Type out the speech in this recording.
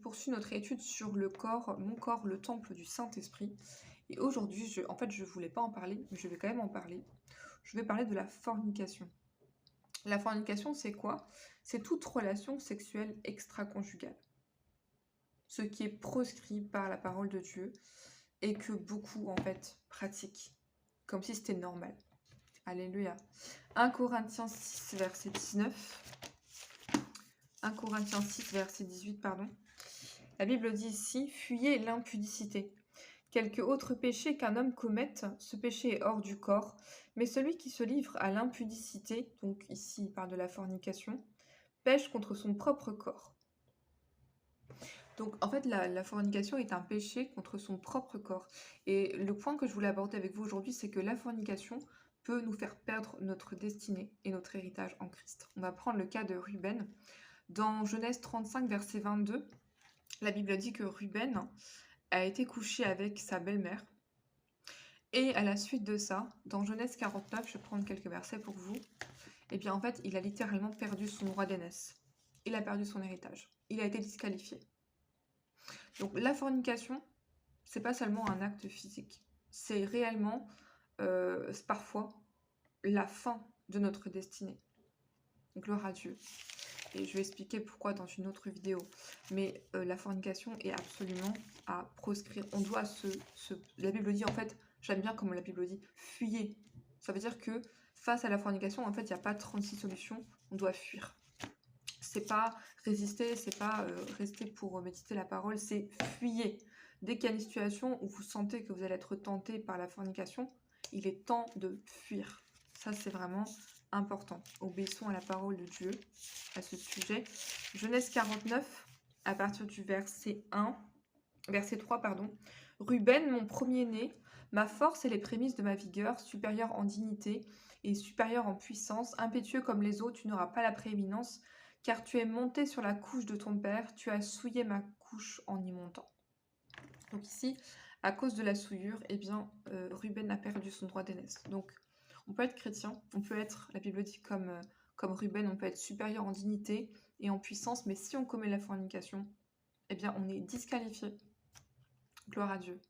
poursuis notre étude sur le corps, mon corps, le temple du Saint-Esprit. Et aujourd'hui, en fait, je voulais pas en parler, mais je vais quand même en parler. Je vais parler de la fornication. La fornication, c'est quoi? C'est toute relation sexuelle extra-conjugale. Ce qui est proscrit par la parole de Dieu et que beaucoup, en fait, pratiquent. Comme si c'était normal. Alléluia. 1 Corinthiens 6, verset 19. 1 Corinthiens 6, verset 18, pardon. La Bible dit ici, fuyez l'impudicité. Quelque autre péché qu'un homme commette, ce péché est hors du corps, mais celui qui se livre à l'impudicité, donc ici il parle de la fornication, pêche contre son propre corps. Donc en fait la fornication est un péché contre son propre corps. Et le point que je voulais aborder avec vous aujourd'hui, c'est que la fornication peut nous faire perdre notre destinée et notre héritage en Christ. On va prendre le cas de Ruben. Dans Genèse 35, verset 22, la Bible dit que Ruben a été couché avec sa belle-mère. Et à la suite de ça, dans Genèse 49, je vais prendre quelques versets pour vous, et bien en fait, il a littéralement perdu son droit d'aînesse. Il a perdu son héritage. Il a été disqualifié. Donc la fornication, c'est pas seulement un acte physique. C'est réellement, parfois, la fin de notre destinée. Gloire à Dieu. Et je vais expliquer pourquoi dans une autre vidéo. Mais la fornication est absolument à proscrire. On doit La Bible dit en fait, j'aime bien comme la Bible dit, fuyez. Ça veut dire que face à la fornication, en fait, il n'y a pas 36 solutions, on doit fuir. C'est pas résister, c'est pas rester pour méditer la parole, c'est fuyez. Dès qu'il y a une situation où vous sentez que vous allez être tenté par la fornication, il est temps de fuir. Ça, c'est vraiment important. Obéissons à la parole de Dieu à ce sujet. Genèse 49, à partir du verset 3, pardon. Ruben, mon premier-né, ma force et les prémices de ma vigueur, supérieur en dignité et supérieur en puissance, impétueux comme les eaux, tu n'auras pas la prééminence, car tu es monté sur la couche de ton père, tu as souillé ma couche en y montant. Donc ici, à cause de la souillure, eh bien, Ruben a perdu son droit d'aînesse. Donc, on peut être chrétien, on peut être, la Bible dit comme Ruben, on peut être supérieur en dignité et en puissance, mais si on commet la fornication, eh bien, on est disqualifié. Gloire à Dieu.